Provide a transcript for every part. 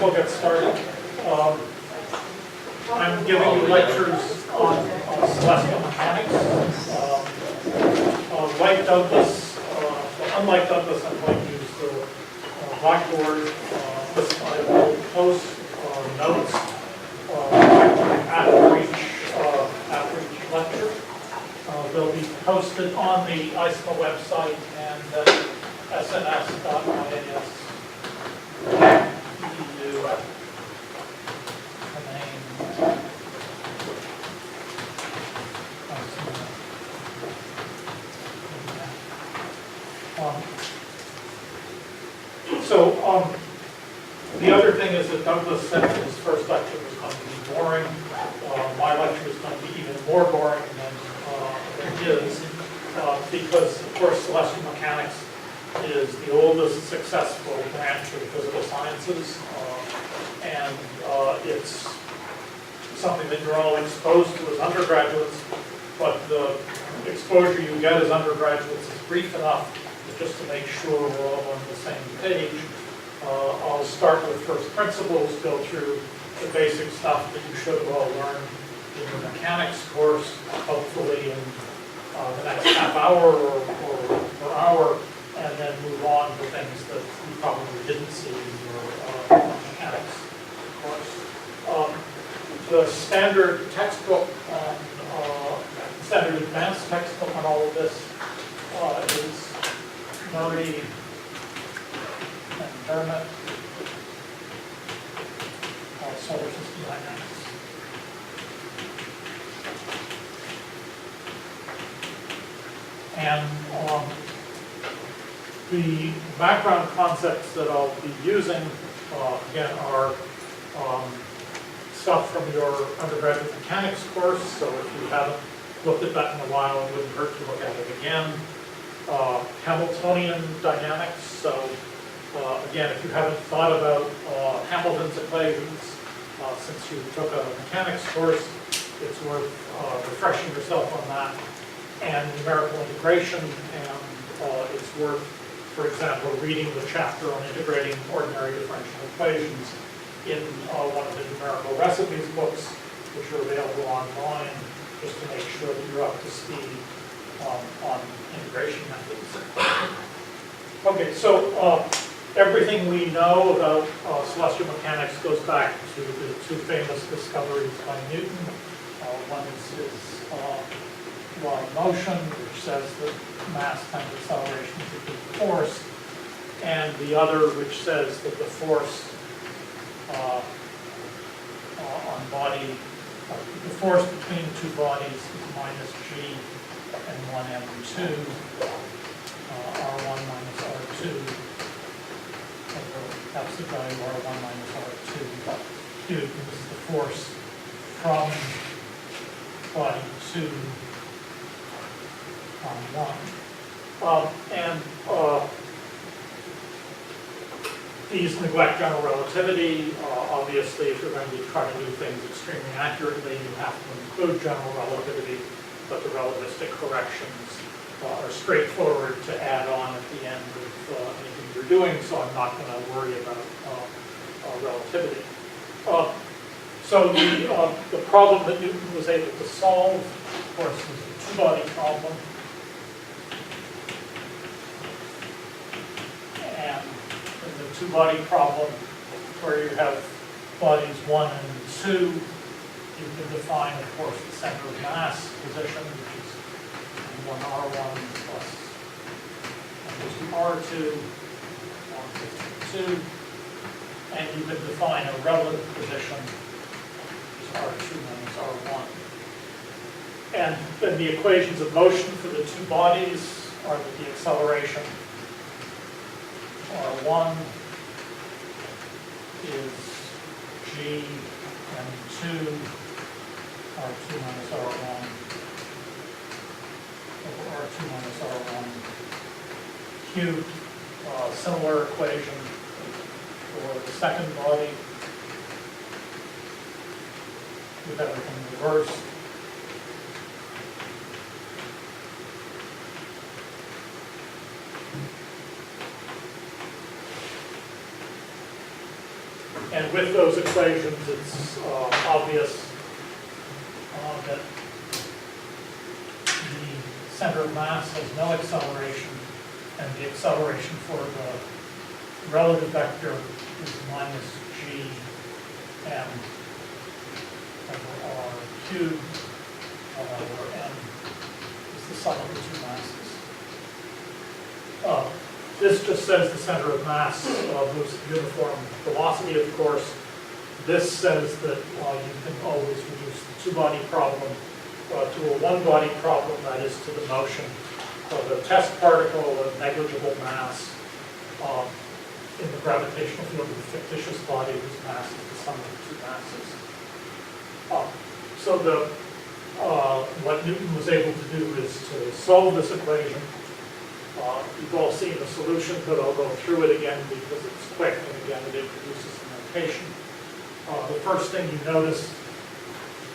well get started. I'm giving you lectures on celestial mechanics. Like Douglas, unlike Douglas, I'm going to use the blackboard. I will post notes after each lecture. They'll be posted on the ISIMA website and sns.is. The other thing is that Douglas said that his first lecture was going to be boring. My lecture is going to be even more boring than his, because, of course, celestial mechanics is the oldest successful branch of the physical sciences, and it's something that you're all exposed to as undergraduates, but the exposure you get as undergraduates is brief enough just to make sure we're all on the same page. I'll start with first principles, go through the basic stuff that you should have all learned in the mechanics course, hopefully in the next half hour or hour, and then move on to things that you probably didn't see in your mechanics course. The standard textbook on standard advanced textbook on all of this is Murray and Dermot, solar system dynamics. And the background concepts that I'll be using, again, are stuff from your undergraduate mechanics course, so if you haven't looked at that in a while, it wouldn't hurt to look at it again. Hamiltonian dynamics, so again, if you haven't thought about Hamilton's equations since you took a mechanics course, it's worth refreshing yourself on that. And numerical integration, and it's worth, for example, reading the chapter on integrating ordinary differential equations in one of the numerical recipes books, which are available online, just to make sure that you're up to speed on integration methods. Okay, so everything we know about celestial mechanics goes back to the two famous discoveries by Newton. One is his law of motion, which says that mass times acceleration is equal to force, and the other which says that the force on body, the force between two bodies is minus g and 1m2, r1 minus r2, that's the value r1 minus r2 cubed. This is the force from body 2 on 1. These neglect general relativity. Obviously, if you're going to try to do things extremely accurately, you have to include general relativity, but the relativistic corrections are straightforward to add on at the end of anything you're doing, so I'm not going to worry about relativity. So the problem that Newton was able to solve, of course, was the two-body problem. And in the two-body problem, where you have bodies 1 and 2, you can define, of course, the center of mass position, which is 1r1 plus r2, 2, and you can define a relative position, which is r2 minus r1. And then the equations of motion for the two bodies are that the acceleration r1 is g m2 r2 minus r1 over r2 minus r1 cubed. Similar equation for the second body with everything reversed. And with those equations, it's obvious that the center of mass has no acceleration, and the acceleration for the relative vector is minus g m over r cubed over m is the sum of the two masses. This just says the center of mass moves at uniform velocity, of course. This says that you can always reduce the two-body problem to a one-body problem, that is to the motion of the test particle of negligible mass in the gravitational field of the fictitious body whose mass is the sum of the two masses. So what Newton was able to do is to solve this equation. You've all seen the solution, but I'll go through it again because it's quick, and again it introduces the notation. The first thing you notice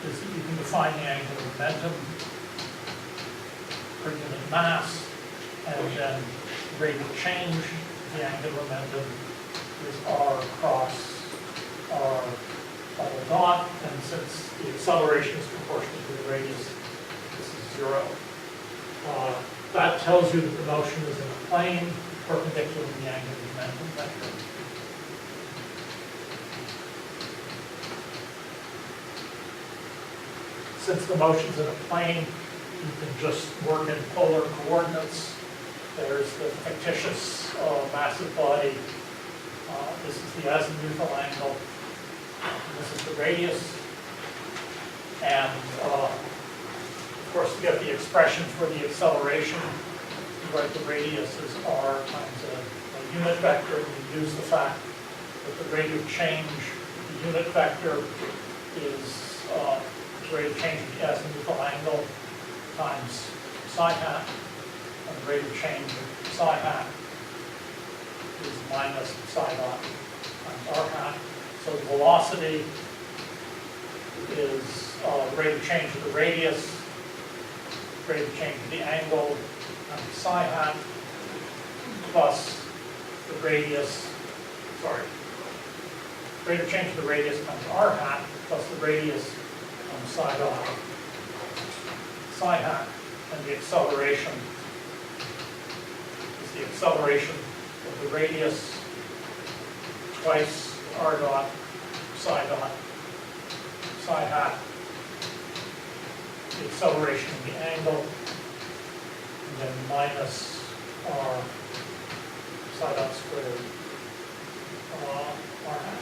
is that you can define the angular momentum per unit mass, and then rate of change, the angular momentum is r cross r double dot, and since the acceleration is proportional to the radius, this is 0. That tells you that the motion is in a plane perpendicular to the angular momentum vector. Since the motion's in a plane, you can just work in polar coordinates. There's the fictitious massive body. This is the azimuthal angle. This is the radius. And of course, to get the expression for the acceleration, you write the radius as r times a unit vector. And you use the fact that the rate of change, the unit vector, is the rate of change of the azimuthal angle times psi hat, and the rate of change of psi hat is minus psi dot times r hat. So the velocity is the rate of change of the radius, rate of change of the angle times psi hat, plus the radius, rate of change of the radius times r hat, plus the radius times psi dot psi hat, and the acceleration is the acceleration of the radius twice r dot psi hat, the acceleration of the angle, and then minus r psi dot squared r hat.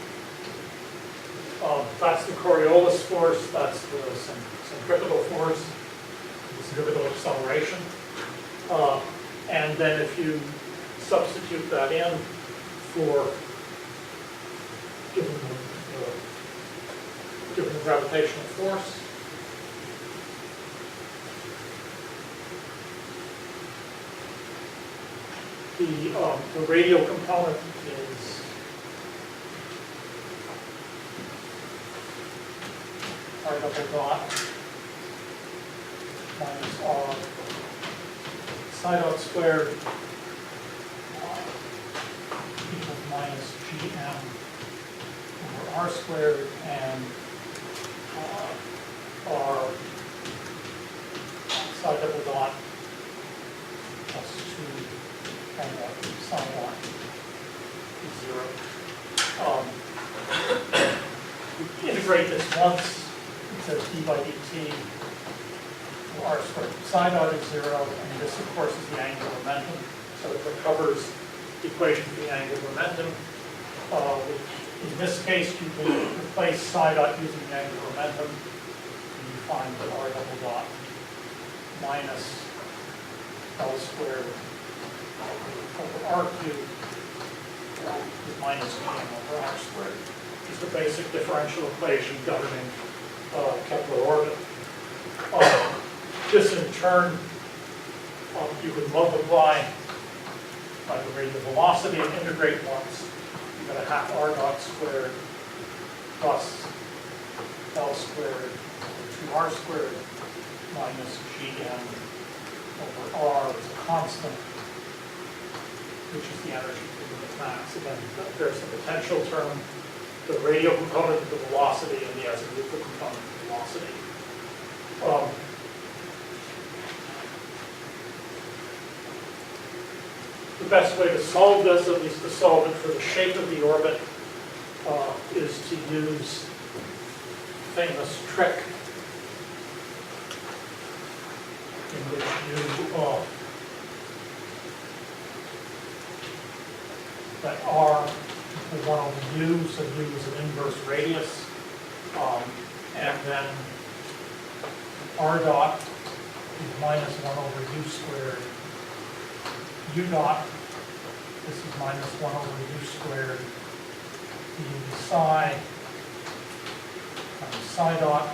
That's the Coriolis force, that's the centripetal force, the centripetal acceleration. And then if you substitute that in for given the gravitational force, the radial component is r double dot minus r psi dot squared equals minus gm over r squared, and r psi double dot plus 2 and psi dot is 0. You integrate this once, it says d by dt r squared psi dot is 0, and this of course is the angular momentum, so it recovers the equation for the angular momentum, which in this case you can replace psi dot using the angular momentum, and you find that r double dot minus L squared over r cubed is minus gm over r squared. Is the basic differential equation governing Kepler orbit. This in turn, you can multiply by the rate of velocity and integrate once. You get a half r dot squared plus L squared over 2r squared minus gm over r is a constant, which is the energy per unit mass. Again, there's the potential term, the radial component of the velocity and the azimuthal component of the velocity. The best way to solve this, at least to solve it for the shape of the orbit, is to use the famous trick in which you that R equal 1 over u, so u is an inverse radius, and then R dot is minus 1 over u squared. U dot, this is minus 1 over u squared, u psi, times psi dot,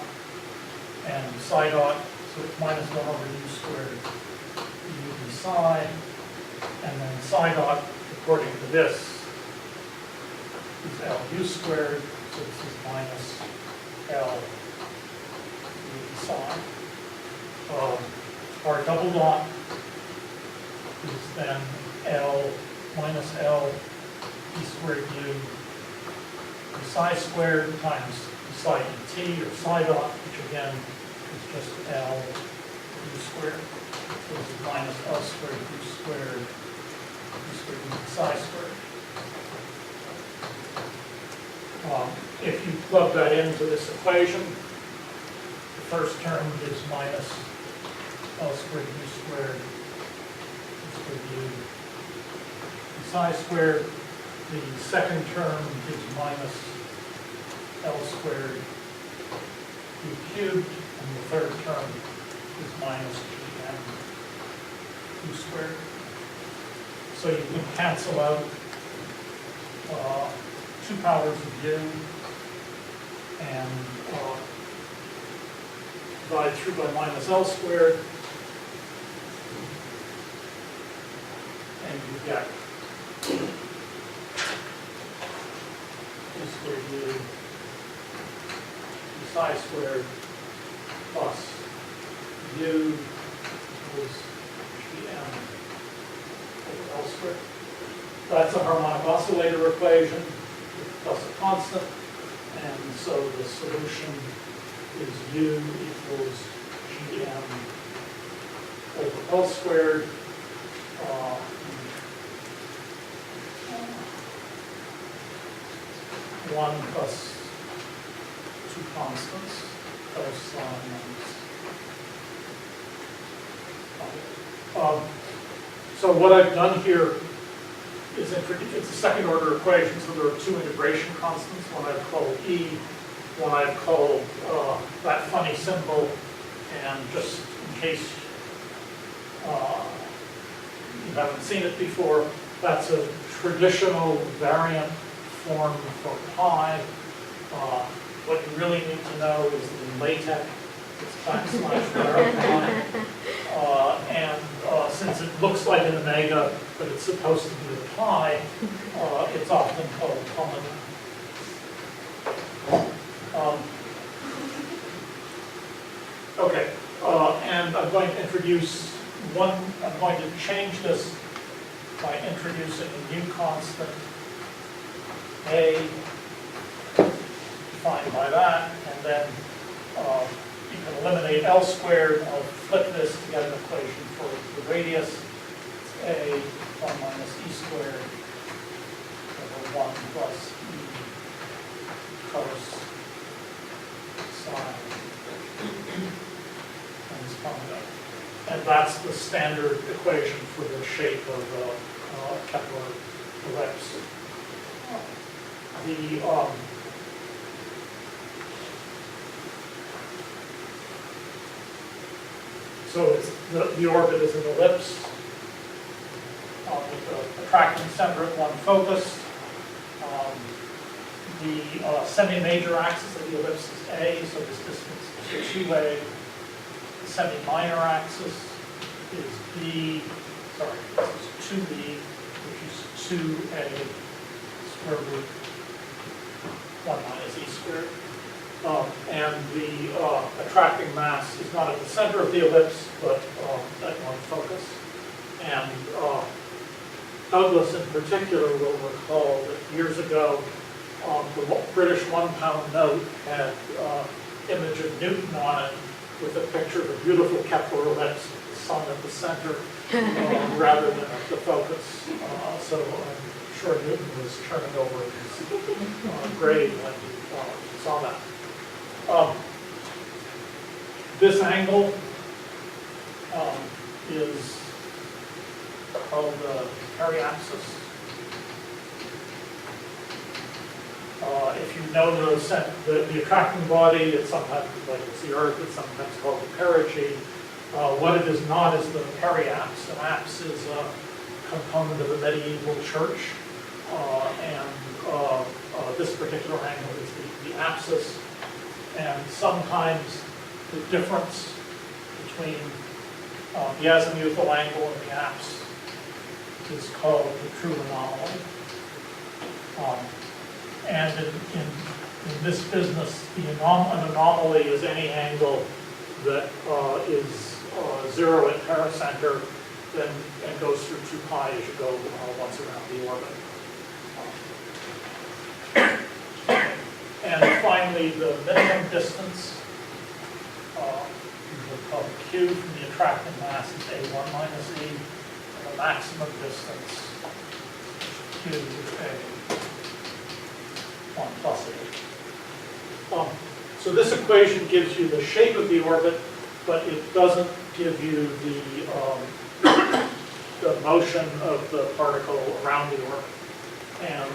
and psi dot, so it's minus 1 over u squared, u psi, and then psi dot, according to this, is L u squared, so this is minus L u psi. Our double dot is then L minus L e squared u psi squared times psi dt, or psi dot, which again is just L u squared. So this is minus L squared u squared u psi squared. If you plug that into this equation, the first term is minus L squared u squared u psi squared. The second term is minus L squared u cubed, and the third term is minus gm u squared. So you can cancel out 2 powers of u and divide through by minus L squared, and you get u squared u psi squared plus u equals gm over L squared. That's a harmonic oscillator equation plus a constant, and so the solution is u equals gm over L squared. 1 plus 2 constants, cosine minus. So what I've done here is it's a second order equation, so there are 2 integration constants, one I've called E, one I've called that funny symbol, and just in case you haven't seen it before, that's a traditional variant form for pi. What you really need to know is that in LaTeX, it's \varphi. And since it looks like an omega, but it's supposed to be a pi, it's often called common. Okay, and I'm going to introduce I'm going to change this by introducing a new constant, A, defined by that, and then you can eliminate L squared. I'll flip this to get an equation for the radius. It's A 1 minus E squared over 1 plus E cos sine times omega. And that's the standard equation for the shape of the Kepler ellipse. So the orbit is an ellipse with the attracting center at one focus. The semi-major axis of the ellipse is A, so this distance is 2A. The semi-minor axis is B, sorry, this is 2B, which is 2A square root 1 minus E squared. And the attracting mass is not at the center of the ellipse, but at one focus. And Douglas in particular will recall that years ago, The British £1 note had image of Newton on it with a picture of a beautiful Kepler ellipse with the sun at the center rather than at the focus. So I'm sure Newton was turning over his grave when he saw that. This angle is called the periapsis. If you know the attracting body, it's sometimes, like it's the Earth, it's sometimes called the perigee. What it is not is the periapse. An apse is a component of a medieval church, and this particular angle is the apsis. And sometimes the difference between the azimuthal angle and the apse is called the true anomaly. And in this business, an anomaly is any angle that is 0 at pericenter and goes through 2 pi as you go once around the orbit. And finally, the minimum distance, usually called Q from the attracting mass, is A1 minus E, and the maximum distance, Q is A1 plus E. So this equation gives you the shape of the orbit, but it doesn't give you the motion of the particle around the orbit. And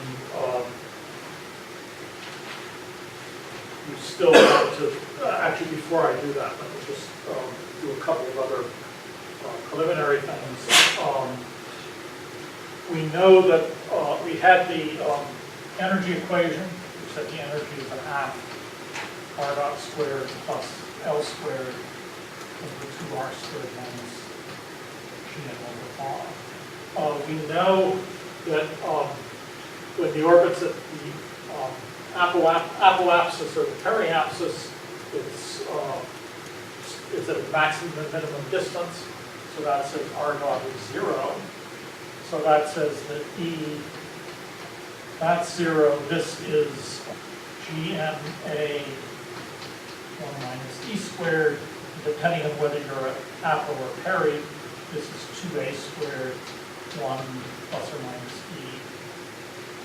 you still have to, actually before I do that, let me just do a couple of other preliminary things. We know that we had the energy equation, which said the energy is a half r dot squared plus L squared over 2r squared minus Gm over 5. We know that when the orbit's at the apoapsis or the periapsis, it's at a maximum and minimum distance. So that says r dot is 0. So that says that E, that's 0. This is GMA 1 minus E squared. Depending on whether you're at apo or peri, this is 2a squared 1 plus or minus E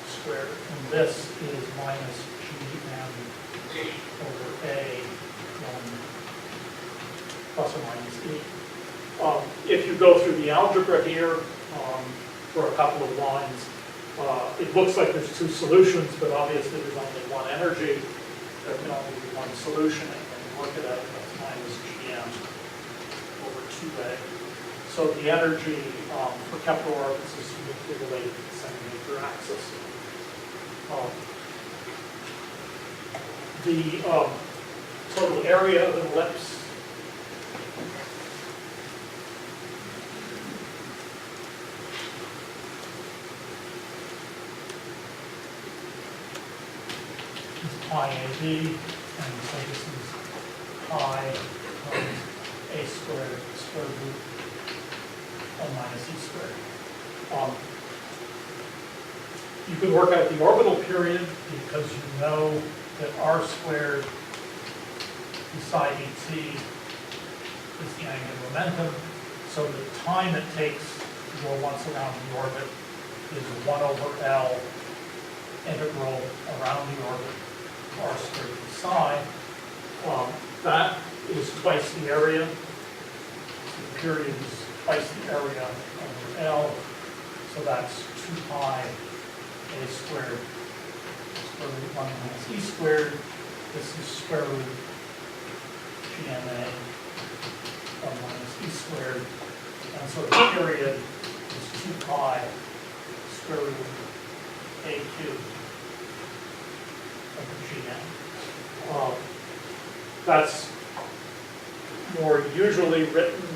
squared. And this is minus GM over A 1 plus or minus E. If you go through the algebra here for a couple of lines, it looks like there's 2 solutions, but obviously there's only one energy. There can only be one solution, and when you look at it, that's minus GM over 2A. So the energy for Kepler orbits is uniquely related to the centimeter axis. The total area of an ellipse pi AB, and so this is pi times A squared square root 1 minus E squared. You can work out the orbital period because you know that r squared beside ET is the angular momentum. So the time it takes to go once around the orbit is 1 over L integral around the orbit r squared psi. That is twice the area. So the period is twice the area over L. So that's 2 pi A squared square root 1 minus E squared. This is square root GMA 1 minus E squared. And so the period is 2 pi square root A cubed over GM. That's more usually written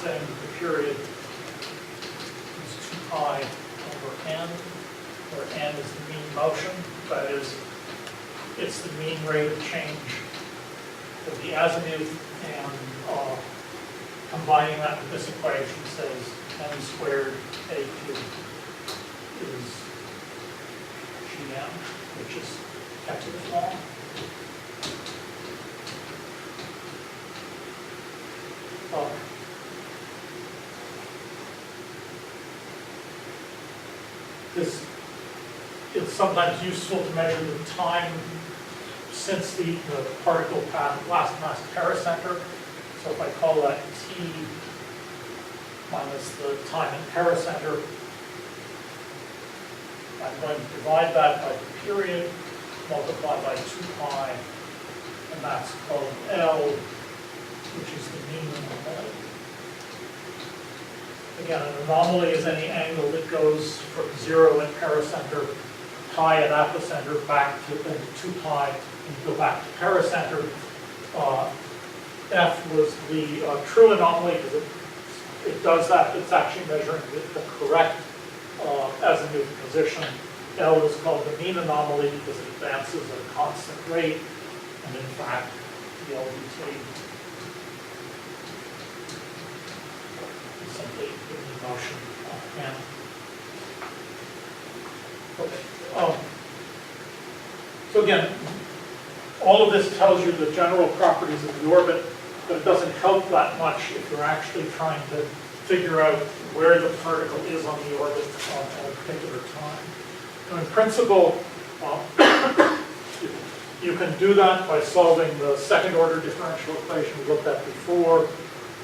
saying that the period is 2 pi over n, where n is the mean motion. That is, it's the mean rate of change of the azimuth, and combining that with this equation says n squared a cubed is gm, which is kept to the long. This is sometimes useful to measure the time since the particle last passed pericenter. So if I call that t minus the time in pericenter, I'm going to divide that by the period, multiply by 2 pi, and that's called L, which is the mean anomaly. Again, an anomaly is any angle that goes from 0 at pericenter, pi at apicenter, back to 2 pi, and go back to pericenter. F was the true anomaly because it does that. It's actually measuring the correct azimuth position. L is called the mean anomaly because it advances at a constant rate, and in fact, the LBT is simply the mean motion of n. Okay. So again, all of this tells you the general properties of the orbit, but it doesn't help that much if you're actually trying to figure out where the particle is on the orbit at a particular time. Now, in principle, you can do that by solving the second order differential equation we looked at before,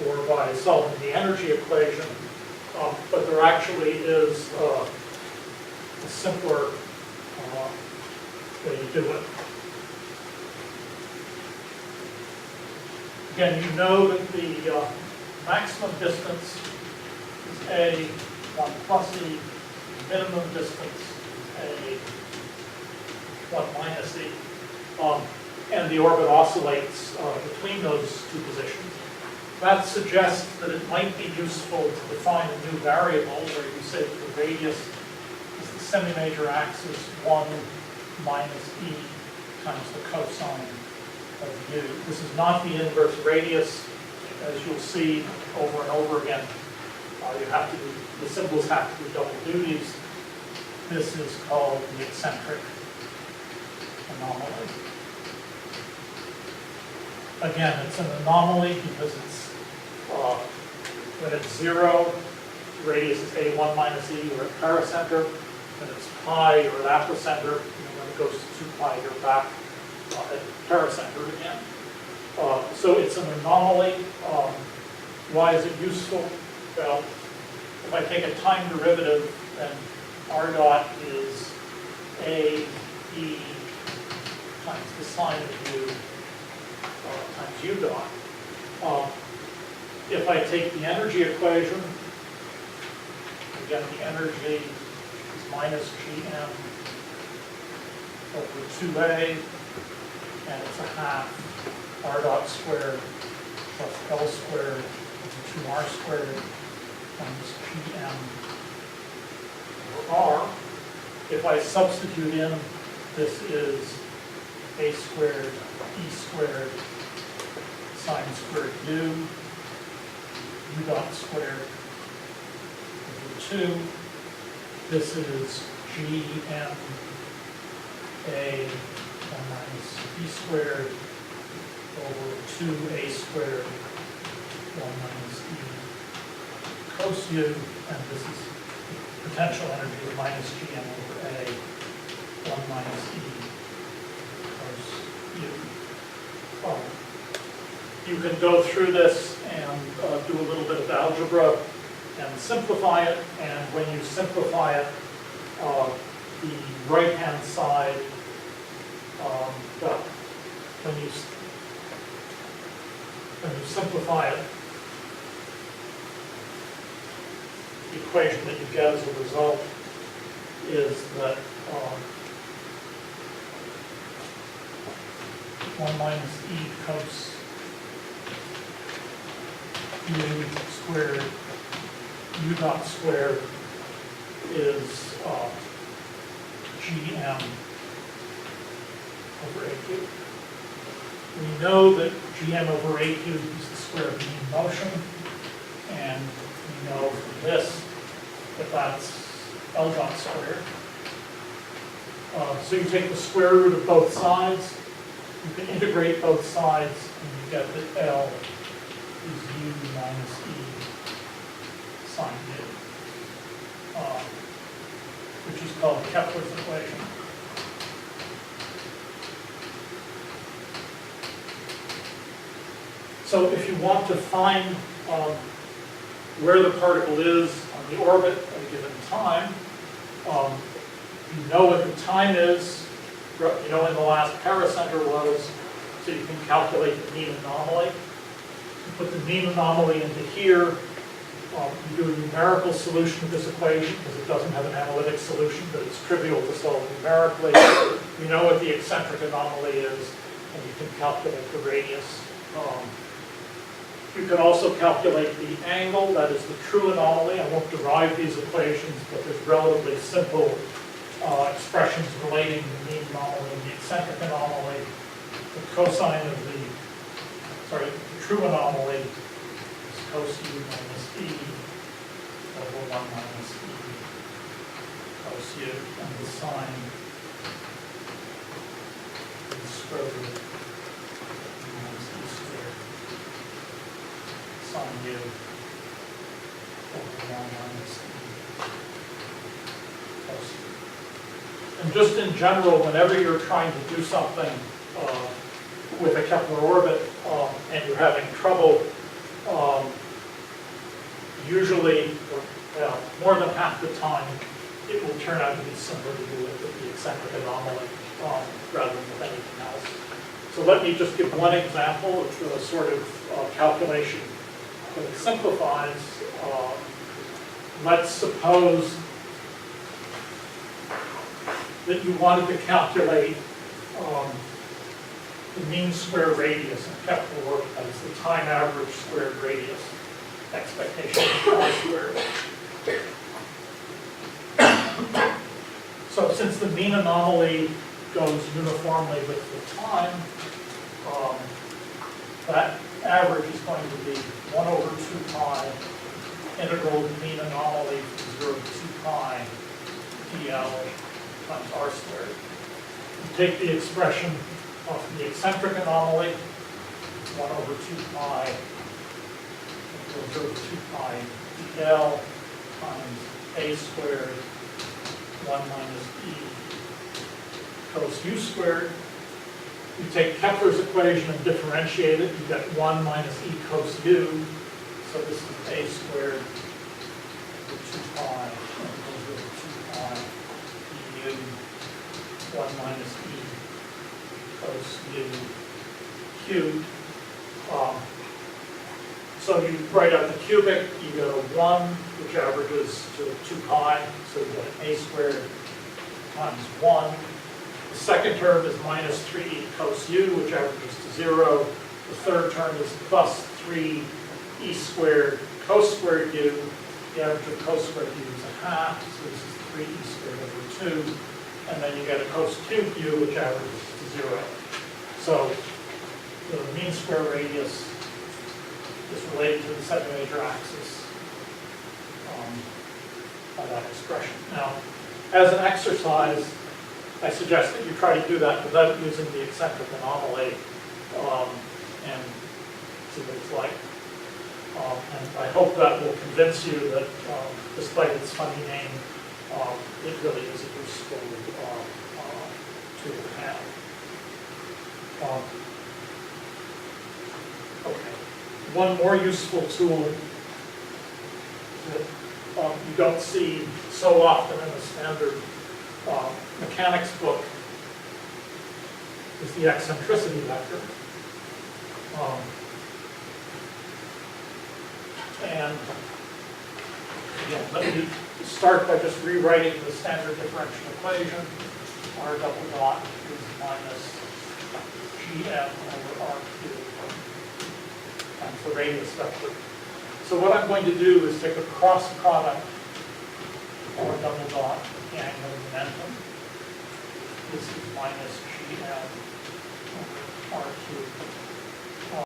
or by solving the energy equation, but there actually is a simpler way to do it. Again, you know that the maximum distance is a 1 plus e, minimum distance is a 1 minus e, and the orbit oscillates between those two positions. That suggests that it might be useful to define a new variable where you say that the radius is the semi-major axis 1 minus e times the cosine of u. This is not the inverse radius. As you'll see over and over again, the symbols have to do double duties. This is called the eccentric anomaly. Again, it's an anomaly because it's when it's 0, radius is a1 minus e, you're at pericenter. When it's pi, you're at apicenter. When it goes to 2 pi, you're back at pericenter again. So it's an anomaly. Why is it useful? Well, if I take a time derivative, then r dot is a e times the sine of u times u dot. If I take the energy equation, again the energy is minus gm over 2a, and it's a half r dot squared plus L squared over 2r squared times gm over r. If I substitute in, this is a squared e squared sine squared u dot squared over 2. This is gm a 1 minus e squared over 2a squared 1 minus e cos u, and this is the potential energy of minus gm over a 1 minus e cos u. You can go through this and do a little bit of algebra and simplify it, and when you simplify it, the right-hand side, well, when you simplify it, the equation that you get as a result is that 1 minus e cos u squared u dot squared is gm over a cubed. We know that gm over a cubed is the square of mean motion, and we know from this that that's L dot squared. So you take the square root of both sides, you can integrate both sides, and you get that L is u minus e sine u, which is called Kepler's equation. So if you want to find where the particle is on the orbit at a given time, you know what the time is, you know when the last paracenter was, so you can calculate the mean anomaly. You put the mean anomaly into here, you do a numerical solution of this equation because it doesn't have an analytic solution, but it's trivial to solve numerically. You know what the eccentric anomaly is, and you can calculate the radius. You can also calculate the angle, that is the true anomaly. I won't derive these equations, but there's relatively simple expressions relating the mean anomaly and the eccentric anomaly. The cosine of the true anomaly is cos u minus e over 1 minus e cos u, and the sine is square root minus e squared sine u over 1 minus e cos u. And just in general, whenever you're trying to do something with a Kepler orbit and you're having trouble, usually, or more than half the time, it will turn out to be similar to do it with the eccentric anomaly rather than with anything else. So let me just give one example of the sort of calculation that it simplifies. Let's suppose that you wanted to calculate the mean square radius in Kepler orbit, that is the time average squared radius, expectation of r squared. So since the mean anomaly goes uniformly with the time, that average is going to be 1 over 2 pi integral the mean anomaly from 0 to 2 pi dl times r squared. You take the expression of the eccentric anomaly, 1 over 2 pi, 0 to 2 pi dl times a squared 1 minus e cos u squared. You take Kepler's equation and differentiate it, you get 1 minus e cos u, so this is a squared over 2 pi, over 2 pi du 1 minus e cos u cubed. So you write out the cubic, you get a 1, which averages to 2 pi, so you get a squared times 1. The second term is minus 3 cos u, which averages to 0. The third term is plus 3 e squared cos squared u. The average of cos squared u is a half, so this is 3 e squared over 2. And then you get a cos cubed u, which averages to 0. So the mean square radius is related to the set major axis by that expression. Now, as an exercise, I suggest that you try to do that without using the eccentric anomaly and see what it's like. And I hope that will convince you that despite its funny name, it really is a useful tool to have. Okay. One more useful tool that you don't see so often in the standard mechanics book is the eccentricity vector. And again, let me start by just rewriting the standard differential equation. R double dot is minus gm over r cubed times the radius vector. So what I'm going to do is take a cross product R double dot the angular momentum. This is minus gm over R cubed.